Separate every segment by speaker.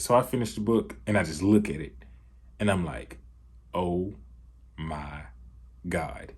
Speaker 1: so I finish the book and I just look at it and I'm like, oh my God.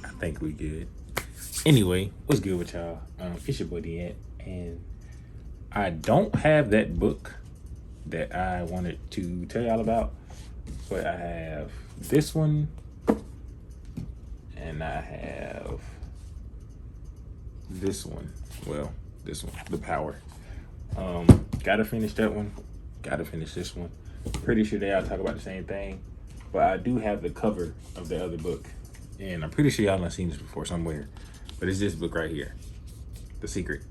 Speaker 1: I think we good. Anyway, what's good with y'all? It's your boy Ed, and I don't have that book that I wanted to tell y'all about, but I have this one, and I have this one. Well, this one, The Power. Gotta finish that one. Gotta finish this one. Pretty sure they all talk about the same thing, but I do have the cover of the other book, and I'm pretty sure y'all have seen this before somewhere. But it's this book right here, The Secret.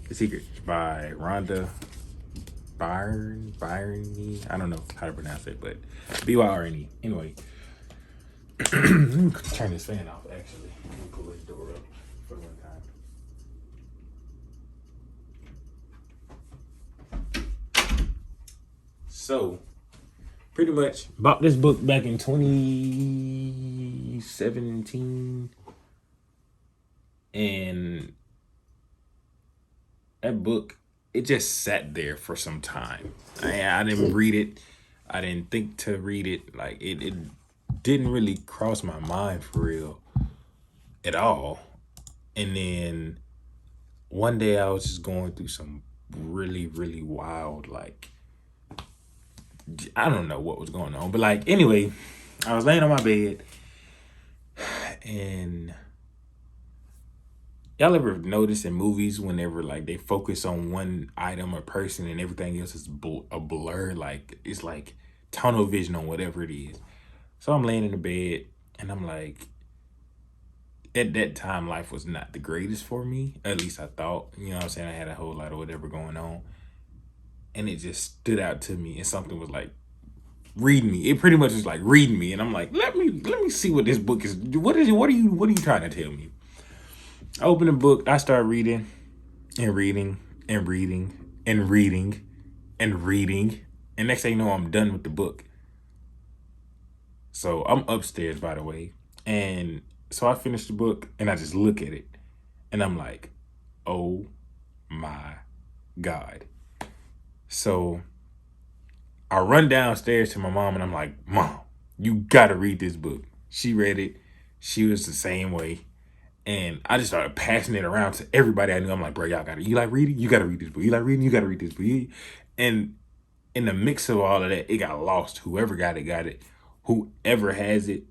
Speaker 1: The Secret by Rhonda Byrne. I don't know how to pronounce it, but Byrne. Anyway, let me turn this fan off. Actually, let me pull this door up for one time. So, pretty much bought this book back in 2017, and that book, it just sat there for some time. I didn't read it. I didn't think to read it. Like it didn't really cross my mind for real at all. And then one day I was just going through some really, really wild, like, I don't know what was going on. But like, anyway, I was laying on my bed, and y'all ever notice in movies whenever like they focus on one item or person and everything else is a blur, like it's like tunnel vision on whatever it is. So I'm laying in the bed and I'm like, at that time life was not the greatest for me. At least I thought, you know what I'm saying? I had a whole lot of whatever going on. And it just stood out to me, and something was like reading me. It pretty much was like reading me, and I'm like, let me see what this book is. What are you trying to tell me? I opened the book, I started reading and reading and reading and reading and reading. And next thing you know, I'm done with the book. So I'm upstairs, by the way. And so I finished the book and I just look at it and I'm like, oh my God. So I run downstairs to my mom and I'm like, Mom, you gotta read this book. She read it. She was the same way. And I just started passing it around to everybody I knew. I'm like, bro, y'all got it. You like reading? You got to read this book. You like reading? You got to read this book. And in the mix of all of that, it got lost. Whoever got it, got it. Whoever has it,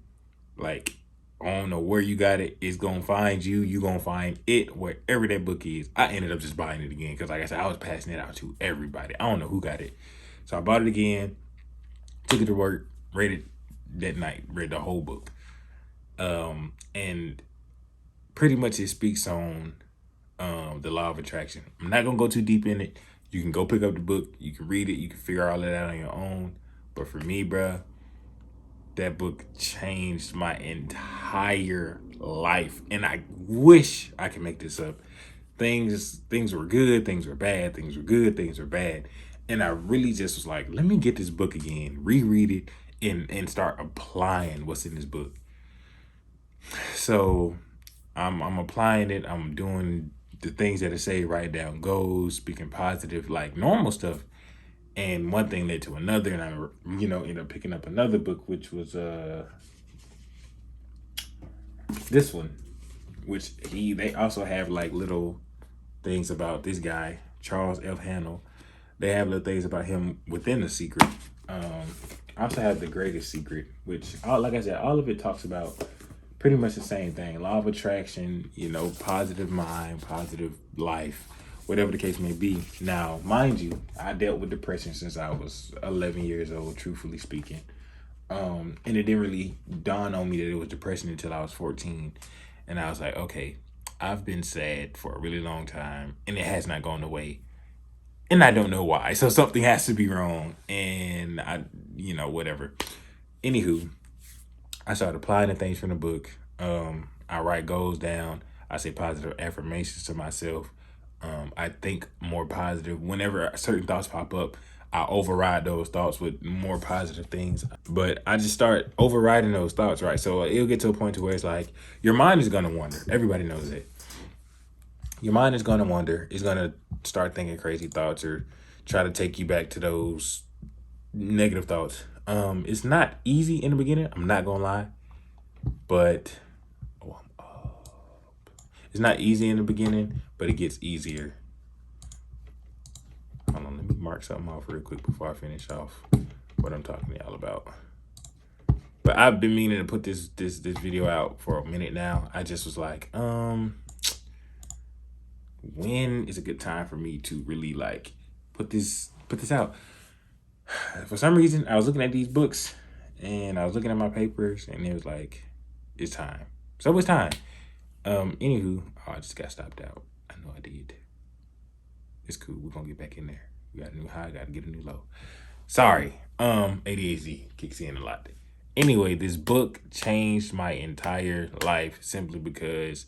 Speaker 1: like, I don't know where you got it, it's going to find you. You going to find it wherever that book is. I ended up just buying it again because, like I said, I was passing it out to everybody. I don't know who got it. So I bought it again, took it to work, read it that night, read the whole book. And pretty much it speaks on the law of attraction. I'm not gonna go too deep in it. You can go pick up the book, you can read it, you can figure all that out on your own. But for me, bruh, that book changed my entire life. And I wish I could make this up. Things were good, things were bad, things were good, things were bad. And I really just was like, let me get this book again, reread it, and start applying what's in this book. So I'm applying it. I'm doing the things that I say, write down goals, speaking positive, like normal stuff. And one thing led to another, and I, ended up picking up another book, which was this one, which they also have like little things about this guy, Charles F. Hannell. They have little things about him within The Secret. I also have The Greatest Secret, which, like I said, all of it talks about pretty much the same thing. Law of attraction, positive mind, positive life, whatever the case may be. Now, mind you, I dealt with depression since I was 11 years old, truthfully speaking. And it didn't really dawn on me that it was depression until I was 14. And I was like, okay, I've been sad for a really long time and it has not gone away. And I don't know why. So something has to be wrong. And whatever. Anywho, I started applying the things from the book. I write goals down. I say positive affirmations to myself. I think more positive. Whenever certain thoughts pop up, I override those thoughts with more positive things. But I just start overriding those thoughts, right? So it'll get to a point to where it's like your mind is gonna wander. Everybody knows it. Your mind is gonna wander. It's gonna start thinking crazy thoughts or try to take you back to those negative thoughts. It's not easy in the beginning. I'm not gonna lie, but it's not easy in the beginning, but it gets easier. Hold on, let me mark something off real quick before I finish off what I'm talking to y'all about. But I've been meaning to put this video out for a minute now. I just was like, when is a good time for me to really like put this out? For some reason, I was looking at these books and I was looking at my papers and it was like, it's time. So it's time. Anywho, I just got stopped out. I know I did. It's cool. We're gonna get back in there. We got a new high, gotta get a new low. Sorry. ADHD kicks in a lot. Anyway, this book changed my entire life simply because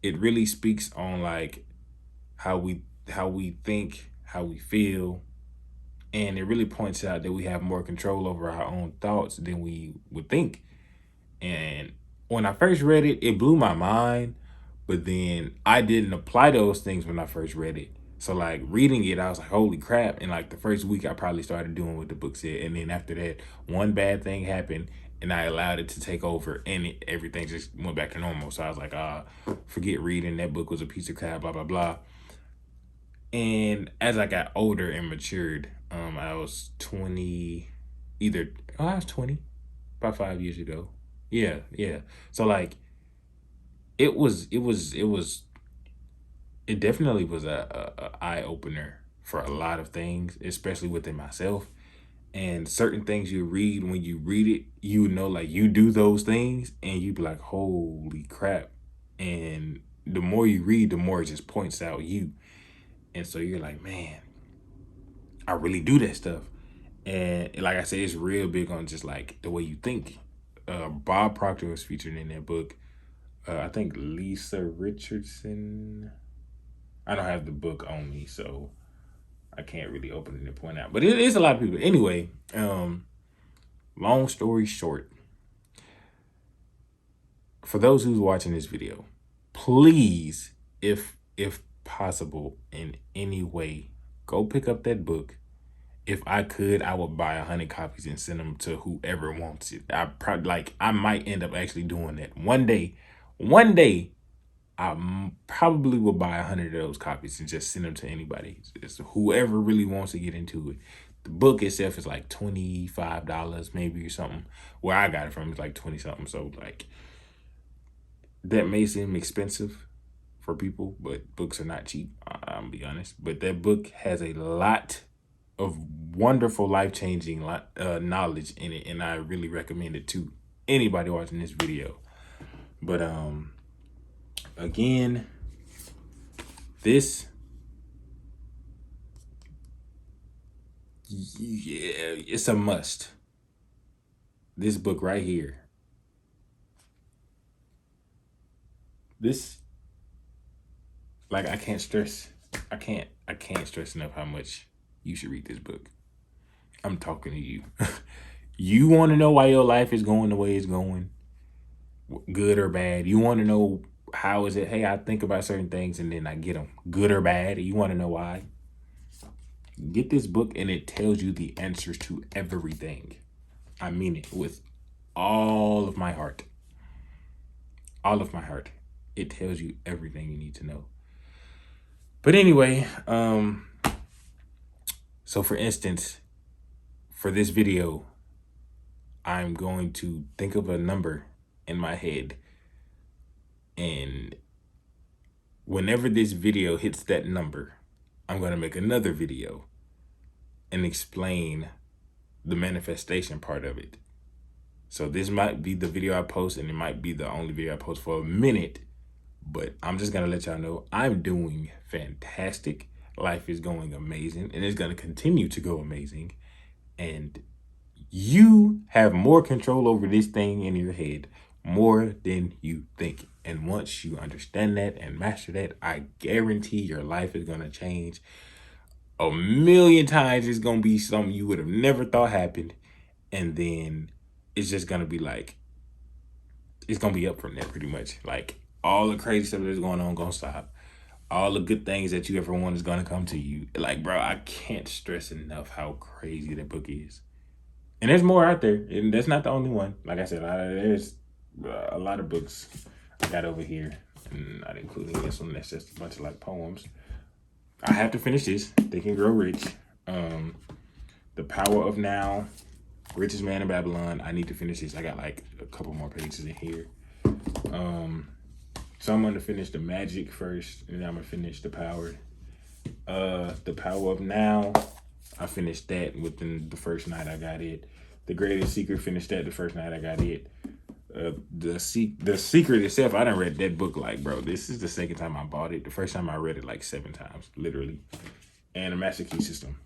Speaker 1: it really speaks on like how we think, how we feel, and it really points out that we have more control over our own thoughts than we would think. And when I first read it, it blew my mind, but then I didn't apply those things when I first read it. So like reading it, I was like, holy crap. And like the first week, I probably started doing what the book said. And then after that, one bad thing happened and I allowed it to take over and everything just went back to normal. So I was like, forget reading. That book was a piece of crap, blah, blah, blah. And as I got older and matured, I was 20, I was 20, about 5 years ago. Yeah. So like, it definitely was a eye opener for a lot of things, especially within myself. And certain things you read, when you read it, you know, like you do those things and you be like, holy crap. And the more you read, the more it just points out you. And so you're like, man, I really do that stuff. And like I said, it's real big on just like the way you think. Bob Proctor was featured in that book. I think Lisa Richardson. I don't have the book on me, so I can't really open it and point out. But it is a lot of people. Anyway, long story short, for those who's watching this video, please, if possible, in any way, go pick up that book. If I could, I would buy 100 copies and send them to whoever wants it. I might end up actually doing that one day. I probably will buy 100 of those copies and just send them to anybody. It's whoever really wants to get into it. The book itself is like $25 maybe or something. Where I got it from is like 20 something. So like that may seem expensive for people, but books are not cheap. I'll be honest. But that book has a lot of wonderful life-changing knowledge in it, and I really recommend it to anybody watching this video. But again, this, yeah, it's a must. This book right here. This, like, I can't stress enough how much you should read this book. I'm talking to you. You want to know why your life is going the way it's going, good or bad. You want to know how is it, hey, I think about certain things and then I get them, good or bad. You want to know why? Get this book and it tells you the answers to everything. I mean it with all of my heart. All of my heart. It tells you everything you need to know. But anyway, so for instance, for this video, I'm going to think of a number in my head. And whenever this video hits that number, I'm going to make another video and explain the manifestation part of it. So this might be the video I post, and it might be the only video I post for a minute, but I'm just going to let y'all know I'm doing fantastic. Life is going amazing, and it's going to continue to go amazing. And you have more control over this thing in your head, more than you think. And once you understand that and master that, I guarantee your life is going to change a million times it's gonna be something you would have never thought happened, and then it's just gonna be like, it's gonna be up from there pretty much. Like all the crazy stuff that's going on gonna stop. All the good things that you ever want is gonna come to you. Like, bro, I can't stress enough how crazy that book is. And there's more out there, and that's not the only one. Like I said, there's a lot of books I got over here, and not including this one. That's just a bunch of like poems. I have to finish this. Think and Grow Rich. The Power of Now, Richest Man in Babylon. I need to finish this. I got like a couple more pages in here. So I'm gonna finish the Magic first, and then I'm gonna finish the Power. The Power of Now, I finished that within the first night I got it. The Greatest Secret, finished that the first night I got it. The Secret itself, I done read that book like, bro, this is the second time I bought it. The first time I read it like 7 times, literally. And the Master Key System.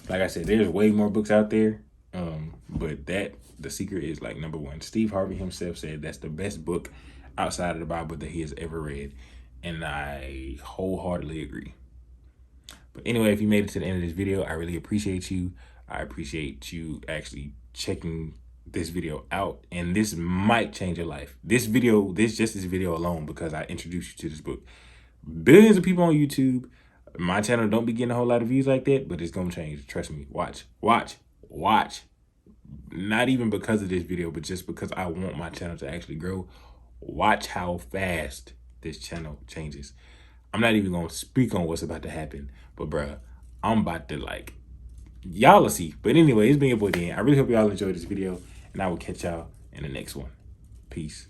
Speaker 1: Like I said, there's way more books out there, but The Secret is like number one. Steve Harvey himself said that's the best book outside of the Bible that he has ever read, and I wholeheartedly agree. But anyway, if you made it to the end of this video, I really appreciate you. I appreciate you actually checking this video out, and this might change your life. This video alone, because I introduced you to this book. Billions of people on YouTube. My channel don't be getting a whole lot of views like that, but it's gonna change. Trust me. Watch. Not even because of this video, but just because I want my channel to actually grow. Watch how fast this channel changes. I'm not even gonna speak on what's about to happen, but bruh, I'm about to like, y'all will see. But anyway, it's been your boy Dan. I really hope y'all enjoyed this video, and I will catch y'all in the next one. Peace.